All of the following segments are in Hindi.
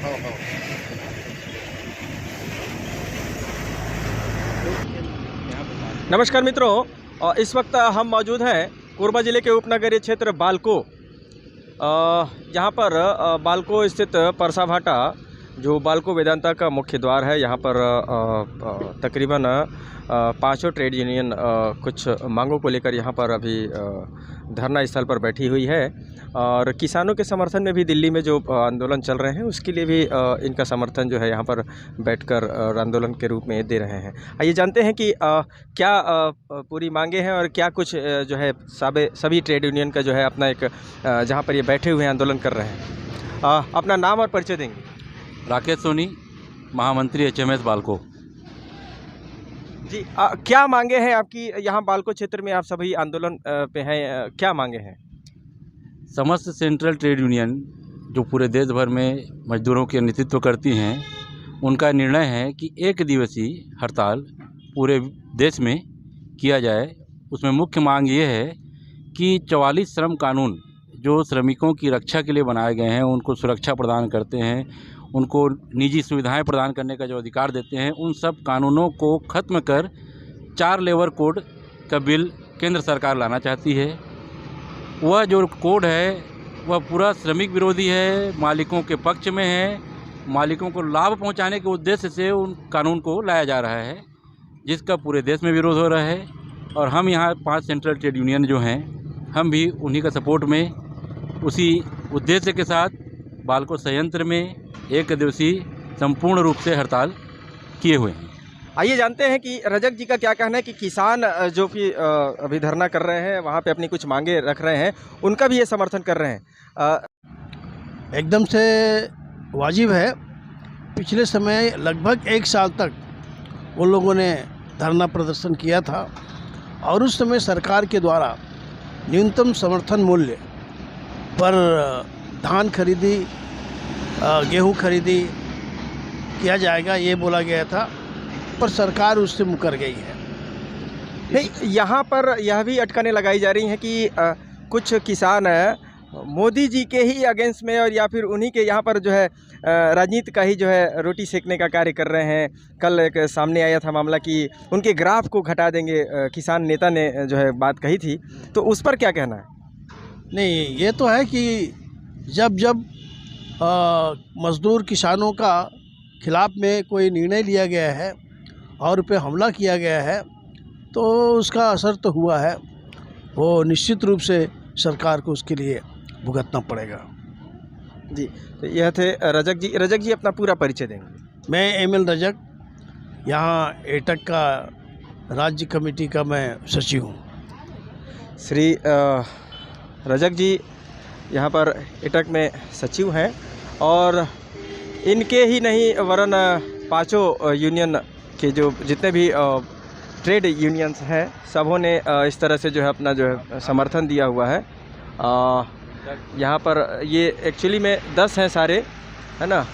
हाँ हाँ। नमस्कार मित्रों, इस वक्त हम मौजूद हैं कोरबा ज़िले के उपनगरीय क्षेत्र बालको। यहाँ पर बालको स्थित परसाभाटा जो बालको वेदांता का मुख्य द्वार है, यहाँ पर तकरीबन पांचों ट्रेड यूनियन कुछ मांगों को लेकर यहाँ पर अभी धरना स्थल पर बैठी हुई है और किसानों के समर्थन में भी दिल्ली में जो आंदोलन चल रहे हैं उसके लिए भी इनका समर्थन जो है यहाँ पर बैठकर आंदोलन के रूप में दे रहे हैं। आइए जानते हैं कि क्या पूरी मांगे हैं और क्या कुछ जो है सभी ट्रेड यूनियन का जो है अपना एक जहाँ पर ये बैठे हुए हैं आंदोलन कर रहे हैं। अपना नाम और परिचय देंगे। राकेश सोनी, महामंत्री HMS बालको। जी, क्या मांगे हैं आपकी यहाँ बालको क्षेत्र में? आप सभी आंदोलन पे हैं, क्या मांगे हैं? समस्त सेंट्रल ट्रेड यूनियन जो पूरे देश भर में मजदूरों के नेतृत्व करती हैं, उनका निर्णय है कि एक दिवसीय हड़ताल पूरे देश में किया जाए। उसमें मुख्य मांग ये है कि 44 श्रम कानून जो श्रमिकों की रक्षा के लिए बनाए गए हैं, उनको सुरक्षा प्रदान करते हैं, उनको निजी सुविधाएं प्रदान करने का जो अधिकार देते हैं, उन सब कानूनों को ख़त्म कर 4 लेबर कोड का बिल केंद्र सरकार लाना चाहती है। वह जो कोड है वह पूरा श्रमिक विरोधी है, मालिकों के पक्ष में है। मालिकों को लाभ पहुंचाने के उद्देश्य से उन कानून को लाया जा रहा है, जिसका पूरे देश में विरोध हो रहा है। और हम यहाँ 5 सेंट्रल ट्रेड यूनियन जो हैं, हम भी उन्हीं का सपोर्ट में उसी उद्देश्य के साथ बालको संयंत्र में एक दिवसीय संपूर्ण रूप से हड़ताल किए हुए हैं। आइए जानते हैं कि रजक जी का क्या कहना है कि किसान जो कि अभी धरना कर रहे हैं, वहाँ पे अपनी कुछ मांगे रख रहे हैं, उनका भी ये समर्थन कर रहे हैं। एकदम से वाजिब है। पिछले समय लगभग 1 साल तक उन लोगों ने धरना प्रदर्शन किया था और उस समय सरकार के द्वारा न्यूनतम समर्थन मूल्य पर धान खरीदी, गेहूं खरीदी किया जाएगा, ये बोला गया था, पर सरकार उससे मुकर गई है। नहीं, यहाँ पर यह भी अटकलें लगाई जा रही हैं कि कुछ किसान मोदी जी के ही अगेंस्ट में और या फिर उन्हीं के यहाँ पर जो है राजनीति का ही जो है रोटी सेकने का कार्य कर रहे हैं। कल एक सामने आया था मामला कि उनके ग्राफ को घटा देंगे, किसान नेता ने जो है बात कही थी, तो उस पर क्या कहना है? नहीं, ये तो है कि जब मज़दूर किसानों का खिलाफ में कोई निर्णय लिया गया है और उन पे हमला किया गया है तो उसका असर तो हुआ है, वो निश्चित रूप से सरकार को उसके लिए भुगतना पड़ेगा। जी, तो यह थे रजक जी। रजक जी अपना पूरा परिचय देंगे। मैं ML रजक, यहाँ एटक का राज्य कमेटी का मैं सचिव हूँ। श्री रजक जी यहाँ पर एटक में सचिव हैं और इनके ही नहीं वरन 5 यूनियन के जो जितने भी ट्रेड यूनियंस हैं, सबों ने इस तरह से जो है अपना जो है समर्थन दिया हुआ है। यहाँ पर ये एक्चुअली में 10 हैं सारे, है ना,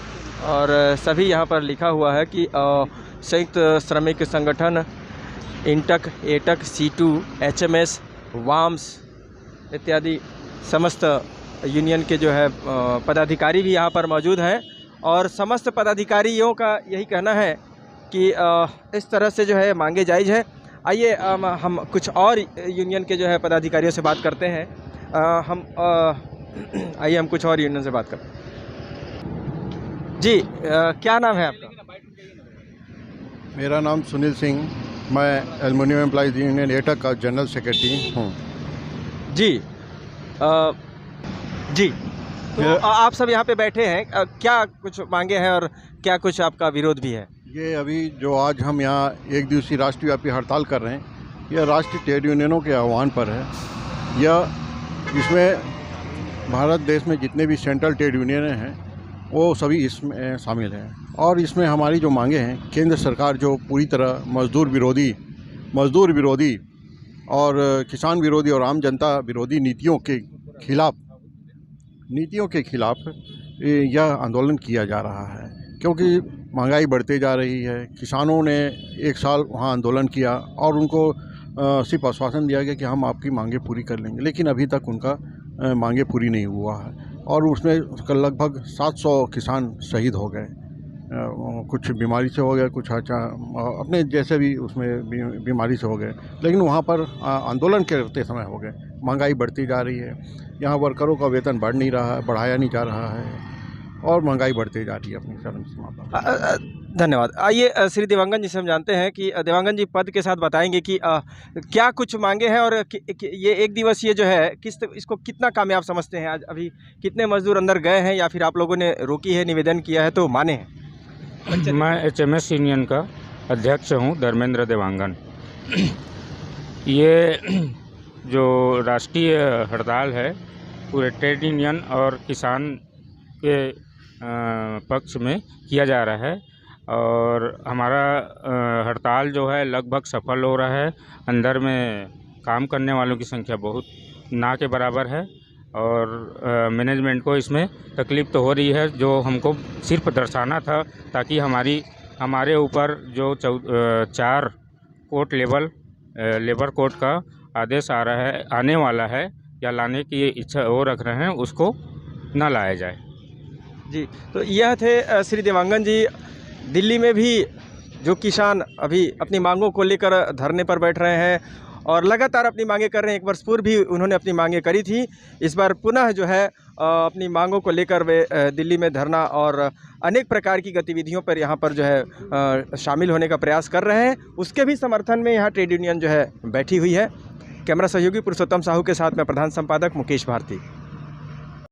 और सभी यहाँ पर लिखा हुआ है कि संयुक्त श्रमिक संगठन इंटक, एटक, C2, HMS, वाम्स इत्यादि समस्त यूनियन के जो है पदाधिकारी भी यहाँ पर मौजूद हैं और समस्त पदाधिकारियों का यही कहना है कि इस तरह से जो है मांगे जायज़ है। आइए हम कुछ और यूनियन के जो है पदाधिकारियों से बात करते हैं। आइए हम कुछ और यूनियन से बात करते हैं। जी, क्या नाम है आपका? मेरा नाम सुनील सिंह, मैं एल्युमिनियम एम्प्लॉइज यूनियन एटक का जनरल सेक्रेटरी हूँ। जी, जी, तो आप सब यहाँ पे बैठे हैं, क्या कुछ मांगे हैं और क्या कुछ आपका विरोध भी है? ये अभी जो आज हम यहाँ एक दिवसीय राष्ट्रव्यापी हड़ताल कर रहे हैं, यह राष्ट्रीय ट्रेड यूनियनों के आह्वान पर है। यह इसमें भारत देश में जितने भी सेंट्रल ट्रेड यूनियन हैं वो सभी इसमें शामिल हैं और इसमें हमारी जो मांगे हैं, केंद्र सरकार जो पूरी तरह मजदूर विरोधी और किसान विरोधी और आम जनता विरोधी नीतियों के खिलाफ यह आंदोलन किया जा रहा है, क्योंकि महंगाई बढ़ते जा रही है। किसानों ने 1 साल वहाँ आंदोलन किया और उनको सिर्फ आश्वासन दिया गया कि हम आपकी मांगे पूरी कर लेंगे, लेकिन अभी तक उनका मांगे पूरी नहीं हुआ है और उसमें लगभग 700 किसान शहीद हो गए। कुछ बीमारी से हो गए, कुछ अपने जैसे भी उसमें बीमारी से हो गए, लेकिन वहाँ पर आंदोलन करते समय हो गए। महंगाई बढ़ती जा रही है, यहाँ वर्करों का वेतन बढ़ नहीं रहा है, बढ़ाया नहीं जा रहा है और महंगाई बढ़ती जा रही है अपनी चरम सीमा पर। धन्यवाद। आइए श्री देवांगन जी से हम जानते हैं कि देवांगन जी पद के साथ बताएंगे कि क्या कुछ मांगे हैं और ये एक दिवसीय जो है इसको कितना कामयाब समझते हैं। आज अभी कितने मजदूर अंदर गए हैं या फिर आप लोगों ने रोकी है, निवेदन किया है तो माने हैं? मैं HMS यूनियन का अध्यक्ष हूं, धर्मेंद्र देवांगन। ये जो राष्ट्रीय हड़ताल है पूरे ट्रेड यूनियन और किसान के पक्ष में किया जा रहा है और हमारा हड़ताल जो है लगभग सफल हो रहा है। अंदर में काम करने वालों की संख्या बहुत ना के बराबर है और मैनेजमेंट को इसमें तकलीफ़ तो हो रही है, जो हमको सिर्फ दर्शाना था ताकि हमारे ऊपर जो 4 कोर्ट लेबर कोर्ट का आदेश आने वाला है या लाने की इच्छा वो रख रहे हैं, उसको ना लाया जाए। जी, तो यह थे श्री देवांगन जी। दिल्ली में भी जो किसान अभी अपनी मांगों को लेकर धरने पर बैठ रहे हैं और लगातार अपनी मांगें कर रहे हैं। 1 वर्ष पूर्व भी उन्होंने अपनी मांगें करी थी, इस बार पुनः जो है अपनी मांगों को लेकर वे दिल्ली में धरना और अनेक प्रकार की गतिविधियों पर यहाँ पर जो है शामिल होने का प्रयास कर रहे हैं। उसके भी समर्थन में यहाँ ट्रेड यूनियन जो है बैठी हुई है। कैमरा सहयोगी पुरुषोत्तम साहू के साथ मैं प्रधान संपादक मुकेश भारती।